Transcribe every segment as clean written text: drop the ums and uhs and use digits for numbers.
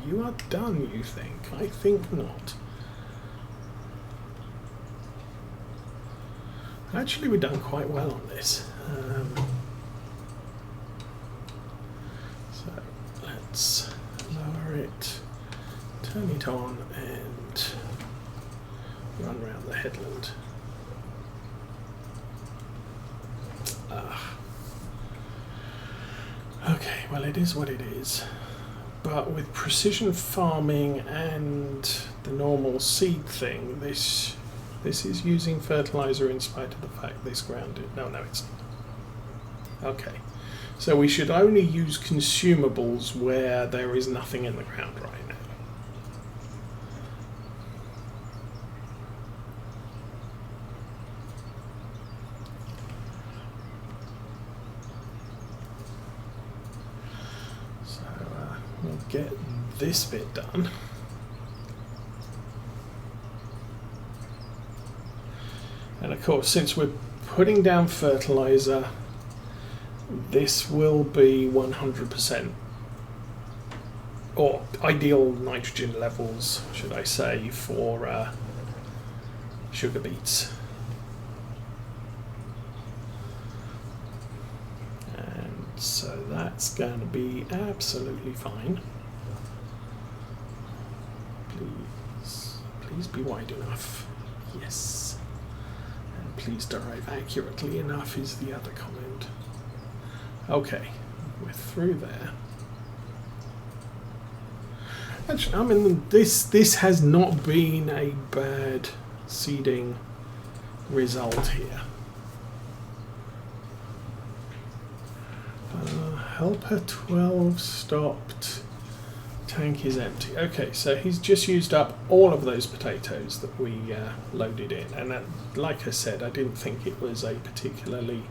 You are done, you think? I think not. Actually, we've done quite well on this. So let's lower it, turn it on, and run around the headland. Okay, well, it is what it is. But with precision farming and the normal seed thing, this is using fertilizer in spite of the fact this ground it. No, it's not. Okay, so we should only use consumables where there is nothing in the ground right now. So we'll get this bit done. And of course, since we're putting down fertilizer, this will be 100%, or ideal nitrogen levels, should I say, for sugar beets. And so that's going to be absolutely fine. Please be wide enough. Yes. Please derive accurately enough is the other comment. Okay, we're through there. Actually, I mean, this has not been a bad seeding result here. Helper 12 stopped. Tank is empty. Okay, so he's just used up all of those potatoes that we loaded in, and that, like I said, I didn't think it was a particularly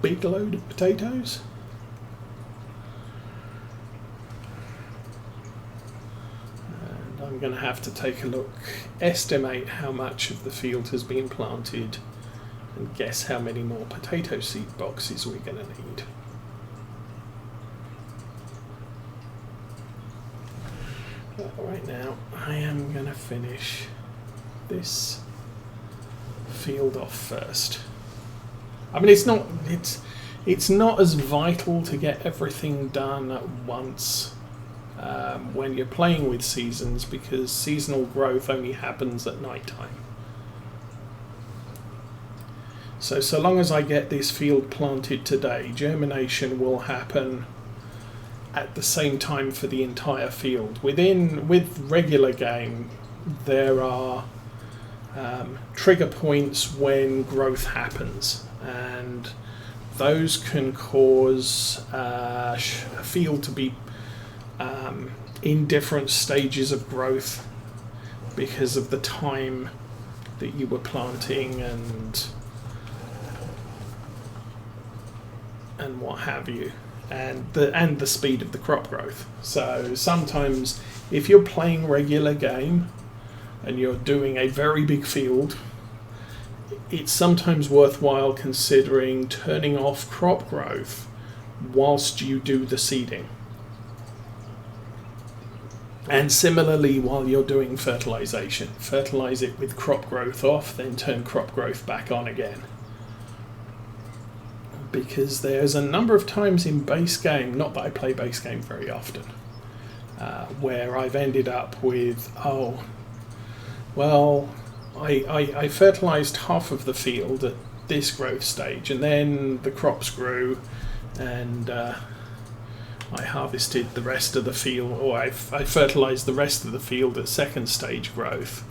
big load of potatoes. And I'm going to have to take a look, estimate how much of the field has been planted, and guess how many more potato seed boxes we're going to need. Right now, I am going to finish this field off first. I mean, it's not as vital to get everything done at once when you're playing with seasons, because seasonal growth only happens at night time. So long as I get this field planted today, germination will happen at the same time for the entire field. With regular game, there are trigger points when growth happens, and those can cause a field to be in different stages of growth because of the time that you were planting and what have you. And the speed of the crop growth. So sometimes if you're playing regular game and you're doing a very big field, it's sometimes worthwhile considering turning off crop growth whilst you do the seeding. And similarly, while you're doing fertilization, fertilize it with crop growth off, then turn crop growth back on again. Because there's a number of times in base game, not that I play base game very often, where I've ended up with, oh, well, I fertilized half of the field at this growth stage, and then the crops grew, and I harvested the rest of the field, or I fertilized the rest of the field at second stage growth,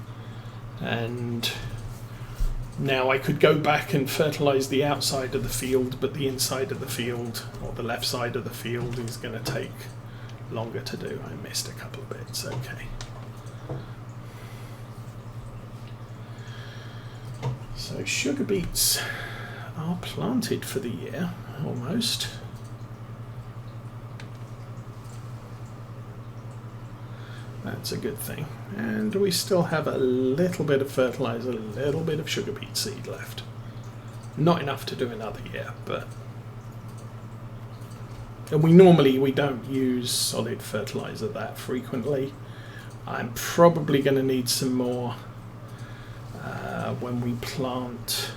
and now I could go back and fertilize the outside of the field, but the inside of the field, or the left side of the field, is going to take longer to do. I missed a couple of bits. Okay. So sugar beets are planted for the year, almost. That's a good thing. And we still have a little bit of fertilizer, a little bit of sugar beet seed left. Not enough to do another year, but And we don't use solid fertilizer that frequently. I'm probably going to need some more when we plant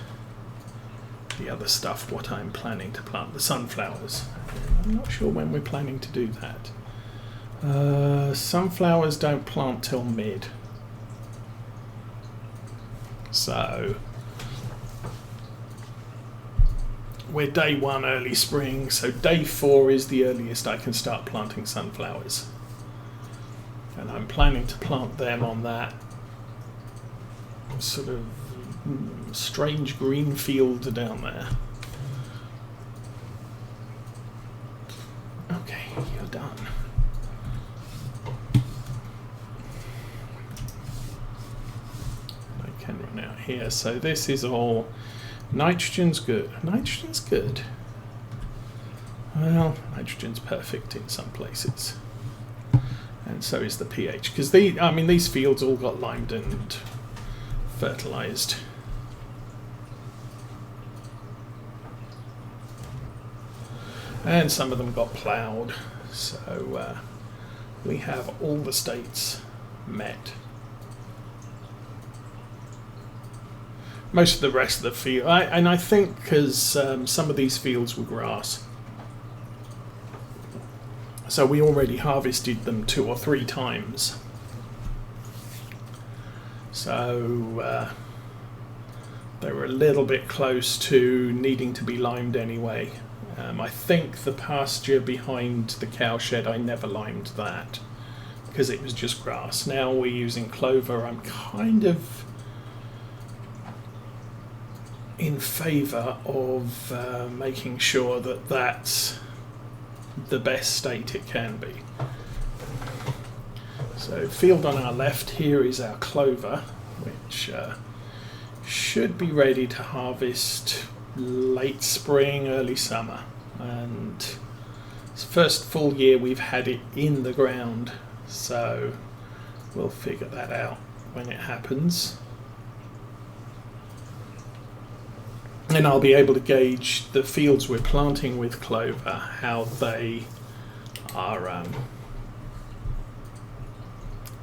the other stuff, what I'm planning to plant, the sunflowers. I'm not sure when we're planning to do that. Sunflowers don't plant till mid. So we're day 1 early spring, so day 4 is the earliest I can start planting sunflowers. And I'm planning to plant them on that sort of strange green field down there. Okay, you're done. I can run out here. So this is all nitrogen's good. Nitrogen's good. Well, nitrogen's perfect in some places. And so is the pH, because these fields all got limed and fertilized. And some of them got ploughed, so we have all the states met. Most of the rest of the field, and I think because some of these fields were grass, so we already harvested them 2 or 3 times. So they were a little bit close to needing to be limed anyway. I think the pasture behind the cow shed, I never limed that because it was just grass. Now we're using clover. I'm kind of in favour of making sure that that's the best state it can be. So field on our left here is our clover, which should be ready to harvest late spring, early summer. And it's the first full year we've had it in the ground, so we'll figure that out when it happens. And I'll be able to gauge the fields we're planting with clover, how they are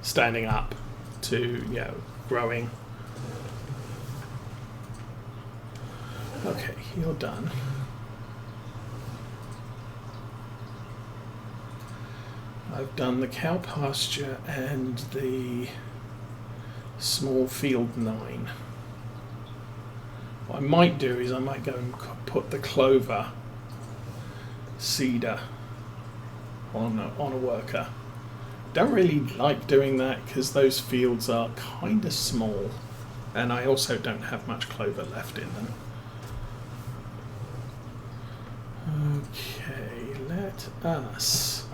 standing up to, growing. Okay, you're done. I've done the cow pasture and the small field 9. What I might do is I might go and put the clover seeder on a worker. Don't really like doing that because those fields are kind of small, and I also don't have much clover left in them. Okay, let us.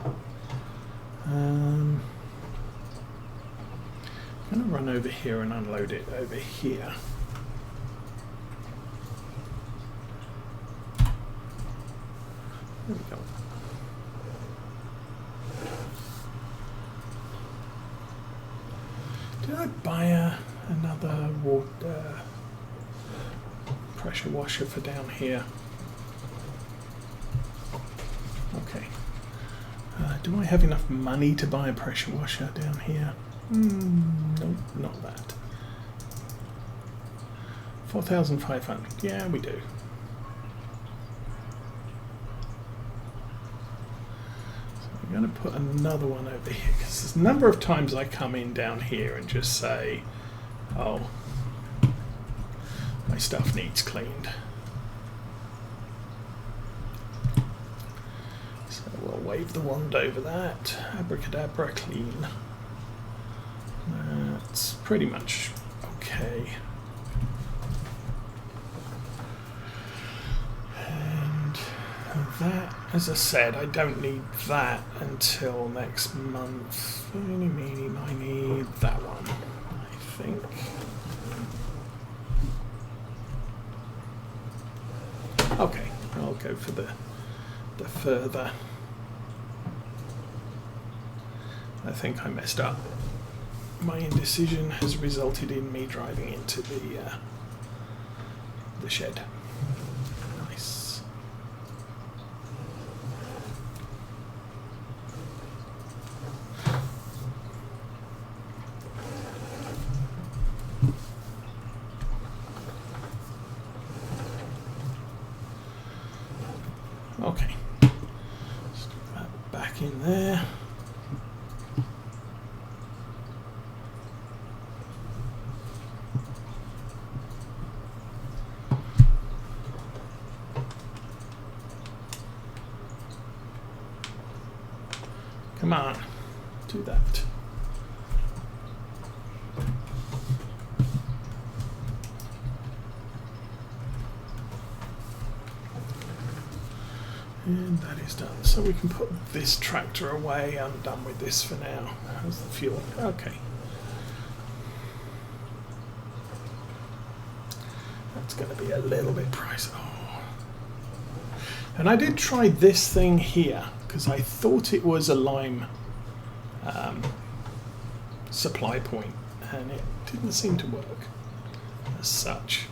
I'm going to run over here and unload it over here. There we go. Did I buy another water pressure washer for down here? Okay. Do I have enough money to buy a pressure washer down here? Nope, not that. 4,500. Yeah, we do. So I'm going to put another one over here because there's a number of times I come in down here and just say, "Oh, my stuff needs cleaned." We'll wave the wand over that. Abracadabra, clean. That's pretty much okay. And that, as I said, I don't need that until next month. Eeny, meeny, miny, that one, I think. Okay, I'll go for the further. I think I messed up. My indecision has resulted in me driving into the shed. Nice. Come on, do that. And that is done. So we can put this tractor away. I'm done with this for now. How's the fuel? Okay. That's going to be a little bit pricey. Oh. And I did try this thing here because I thought it was a lime supply point, and it didn't seem to work as such.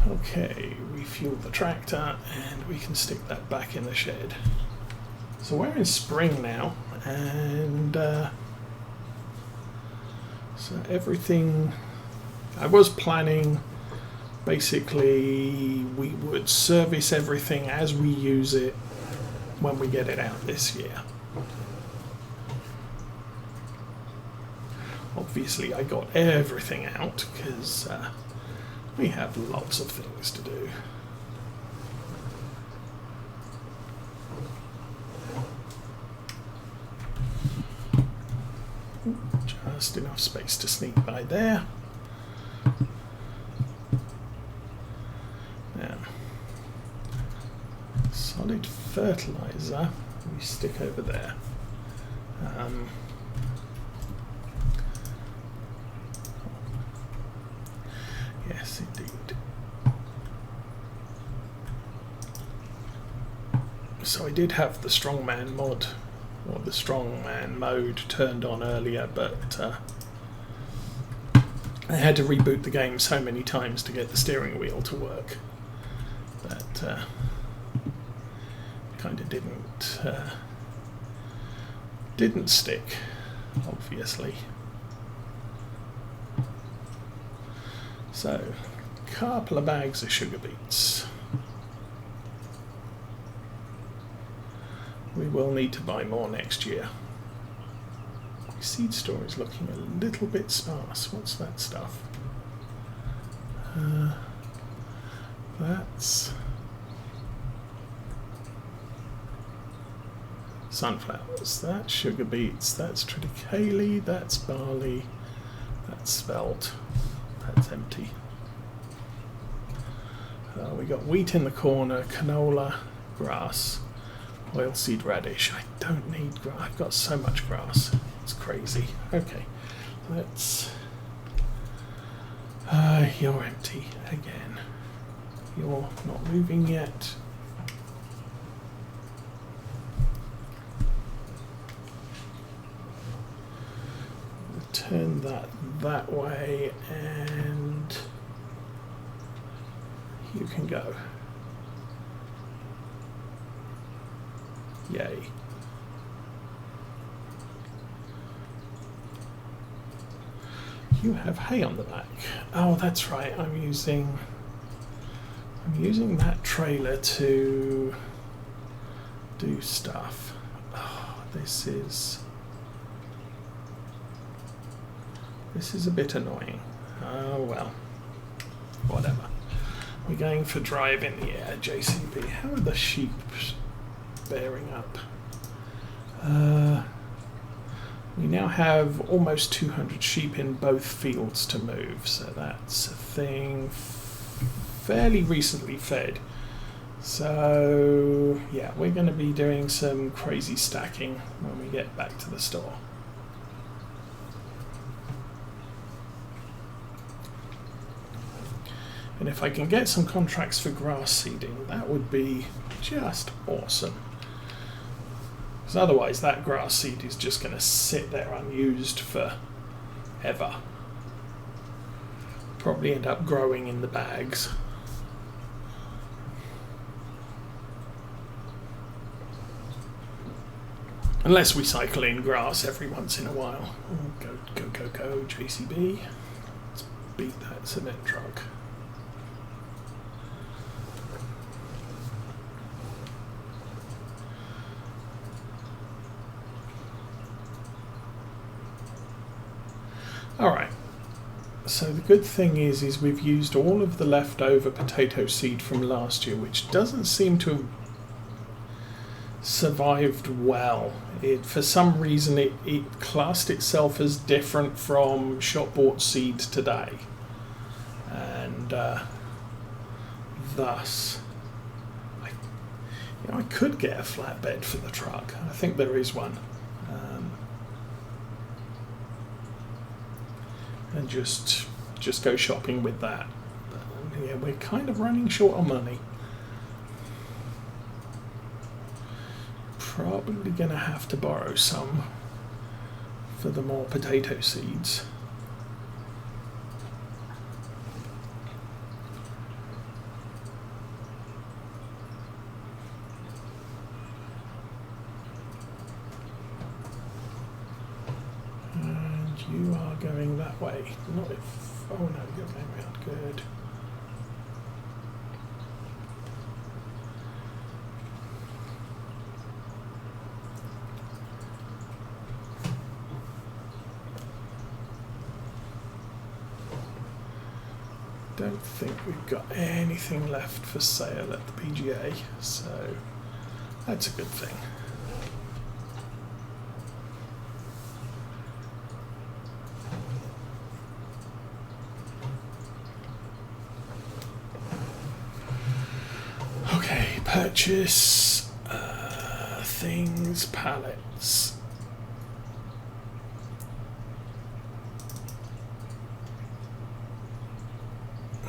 Okay, refuel the tractor and we can stick that back in the shed. So we're in spring now, and so everything, I was planning basically we would service everything as we use it when we get it out this year. Obviously I got everything out because we have lots of things to do. Just enough space to sneak by there. Now, solid fertilizer we stick over there. Yes, indeed. So I did have the strongman mod, or the strongman mode, turned on earlier, but I had to reboot the game so many times to get the steering wheel to work that kind of didn't stick, obviously. So, couple of bags of sugar beets. We will need to buy more next year. My seed store is looking a little bit sparse. What's that stuff? That's sunflowers. That's sugar beets. That's triticale. That's barley. That's spelt. That's empty. We got wheat in the corner, canola, grass, oilseed radish. I don't need grass. I've got so much grass. It's crazy. Okay, let's... you're empty again. You're not moving yet. Turn that way, and you can go. Yay. You have hay on the back. Oh, that's right. I'm using that trailer to do stuff. Oh, this is a bit annoying. Oh well, whatever. We're going for drive in the air, JCB. How are the sheep bearing up? We now have almost 200 sheep in both fields to move, so that's a thing fairly recently fed. So yeah, we're going to be doing some crazy stacking when we get back to the store. And if I can get some contracts for grass seeding, that would be just awesome. Because otherwise that grass seed is just going to sit there unused forever. Probably end up growing in the bags. Unless we cycle in grass every once in a while. Oh, go, JCB. Let's beat that cement truck. Alright, so the good thing is we've used all of the leftover potato seed from last year, which doesn't seem to have survived well. For some reason it classed itself as different from shop-bought seed today, and thus I could get a flatbed for the truck. I think there is one, and just go shopping with that. But, yeah, we're kind of running short on money. Probably going to have to borrow some for the more potato seeds. And you are going that way. Not if... Oh no, you're going around. Good. Don't think we've got anything left for sale at the PGA, so that's a good thing. Okay, purchase things, pallets.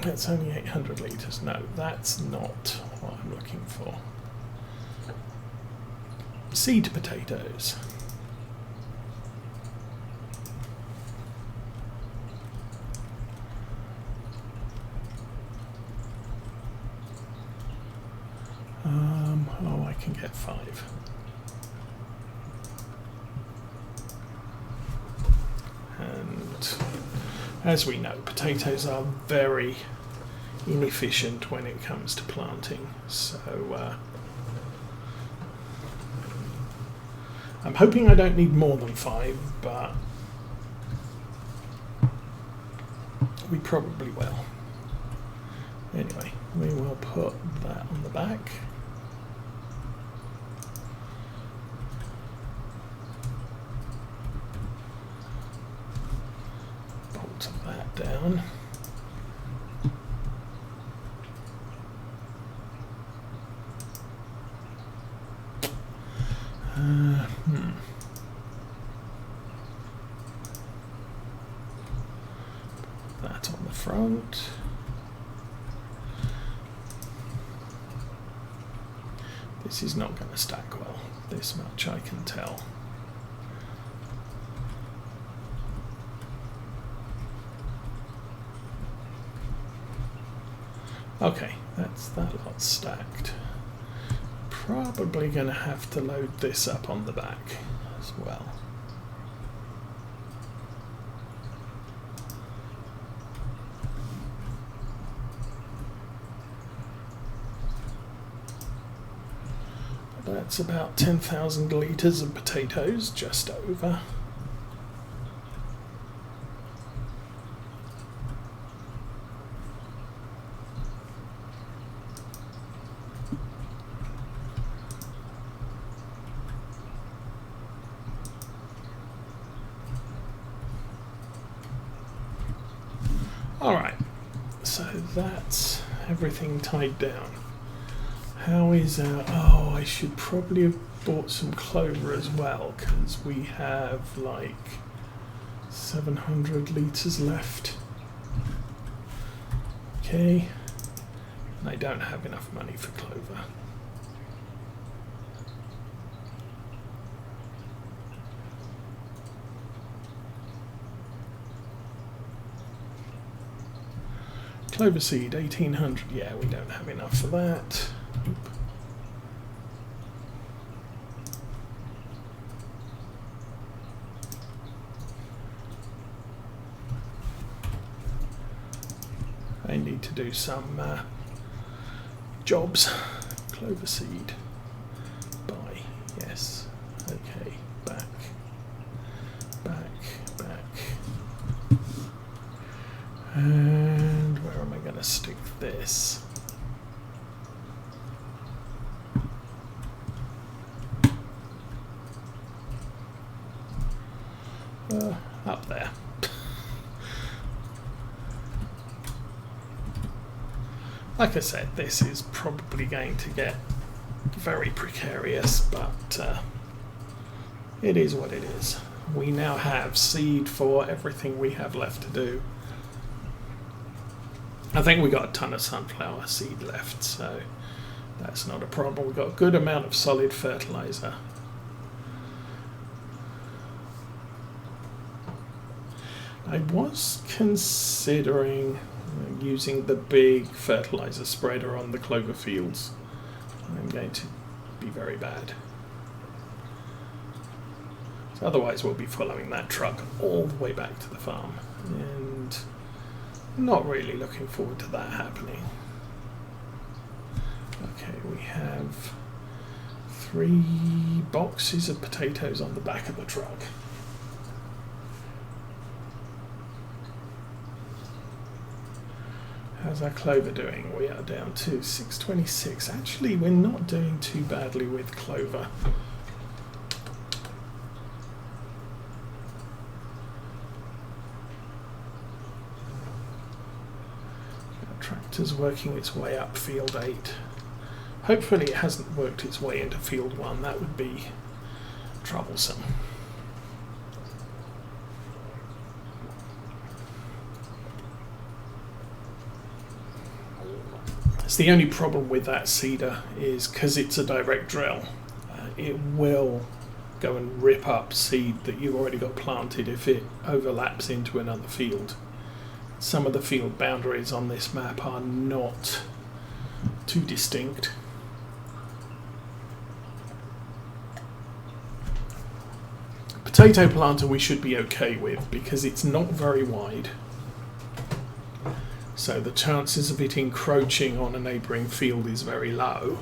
That's only 800 litres. No, that's not what I'm looking for. Seed potatoes. Oh, I can get 5. And as we know, potatoes are very inefficient when it comes to planting, so I'm hoping I don't need more than 5, but we probably will. Anyway, we will put that on the back. Bolt that down. That on the front. This is not going to stack well, this much I can tell. Okay, that's that lot stacked. Probably going to have to load this up on the back as well. That's about 10,000 litres of potatoes, just over. Alright, so that's everything tied down. How is our... Oh, I should probably have bought some clover as well, because we have like 700 litres left. Okay, and I don't have enough money for clover. Clover seed, 1800. Yeah, we don't have enough for that. Oop. I need to do some jobs. Clover seed. Buy. Yes. Okay. Back. And where am I going to stick this? Up there. Like I said, this is probably going to get very precarious, but it is what it is. We now have seed for everything we have left to do. I think we got a ton of sunflower seed left, so that's not a problem. We've got a good amount of solid fertilizer. I was considering using the big fertilizer spreader on the clover fields. I'm going to be very bad. So otherwise we'll be following that truck all the way back to the farm, and not really looking forward to that happening. Okay, we have 3 boxes of potatoes on the back of the truck. How's our clover doing? We are down to 626. Actually, we're not doing too badly with clover. Our tractor's working its way up field 8. Hopefully it hasn't worked its way into field 1. That would be troublesome. The only problem with that seeder is because it's a direct drill, it will go and rip up seed that you've already got planted if it overlaps into another field. Some of the field boundaries on this map are not too distinct. Potato planter we should be okay with because it's not very wide. So the chances of it encroaching on a neighbouring field is very low.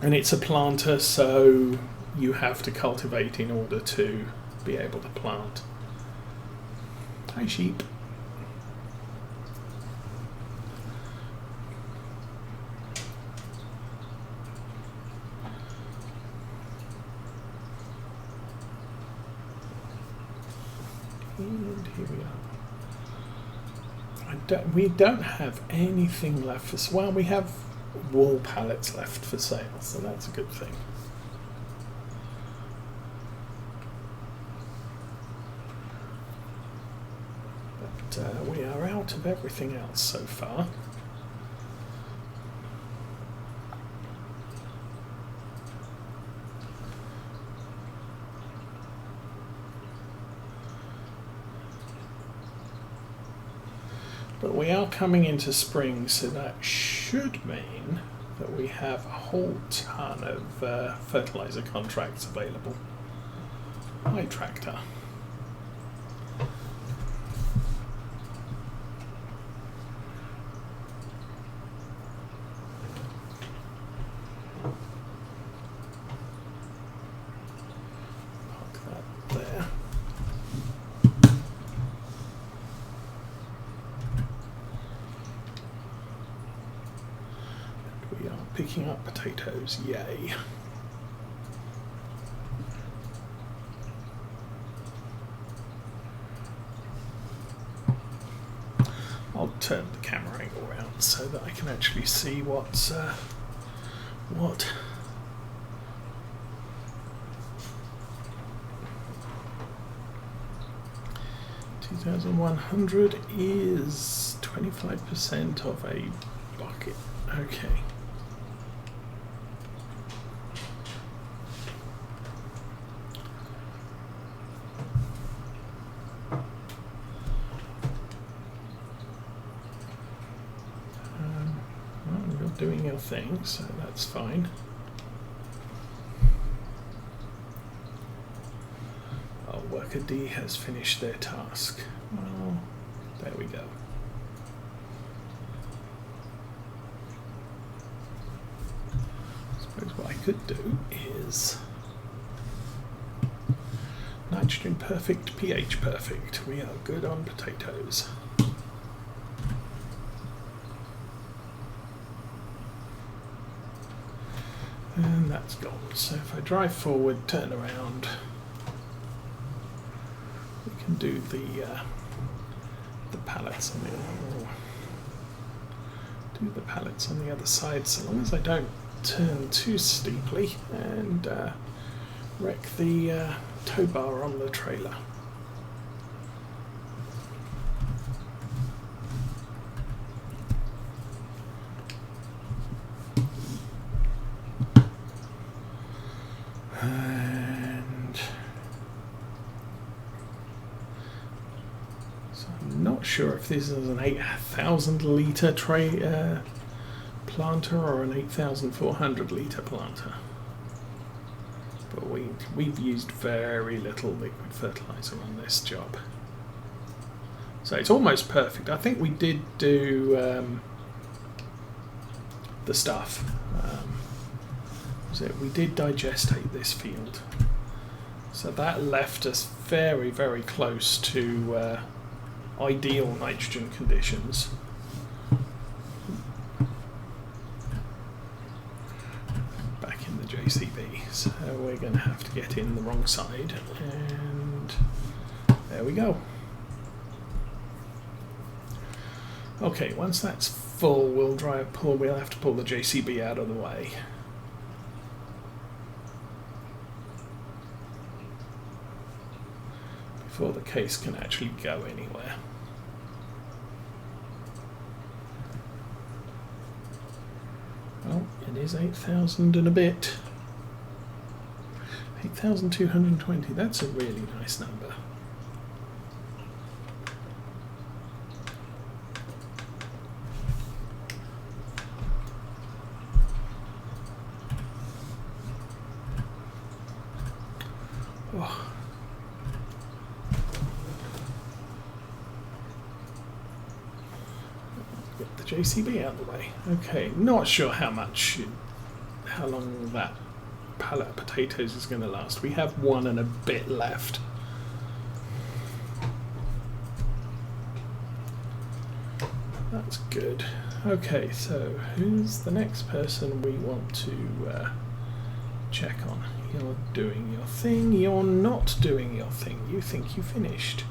And it's a planter, so you have to cultivate in order to be able to plant. Hi, sheep. And here we are. We don't have anything left for sale. Well, we have wool pallets left for sale, so that's a good thing. But we are out of everything else so far. But we are coming into spring, so that should mean that we have a whole ton of fertilizer contracts available. Hi, tractor. Park that there. Picking up potatoes, yay. I'll turn the camera angle around so that I can actually see what's what. $2,100 is 25% of a bucket. Okay. Doing your thing, so that's fine. Oh, worker D has finished their task. Well, there we go. I suppose what I could do is nitrogen perfect, pH perfect. We are good on potatoes. And that's gone. So if I drive forward, turn around, can do the pallets on the other side, so long as I don't turn too steeply and wreck the tow bar on the trailer. And so I'm not sure if this is an 8,000 litre planter or an 8,400 litre planter. But we've used very little liquid fertilizer on this job. So it's almost perfect. I think we did do the stuff. So we did digestate this field. So that left us very, very close to ideal nitrogen conditions. Back in the JCB. So we're going to have to get in the wrong side, and there we go. Okay, once that's full, we'll have to pull the JCB out of the way. Before the case can actually go anywhere. Well, it is 8,000 and a bit. 8,220, that's a really nice number. Oh. Get the JCB out of the way. Okay, not sure how long that pallet of potatoes is going to last. We have 1 and a bit left. That's good. Okay, so who's the next person we want to check on? You're doing your thing, you're not doing your thing. You think you finished.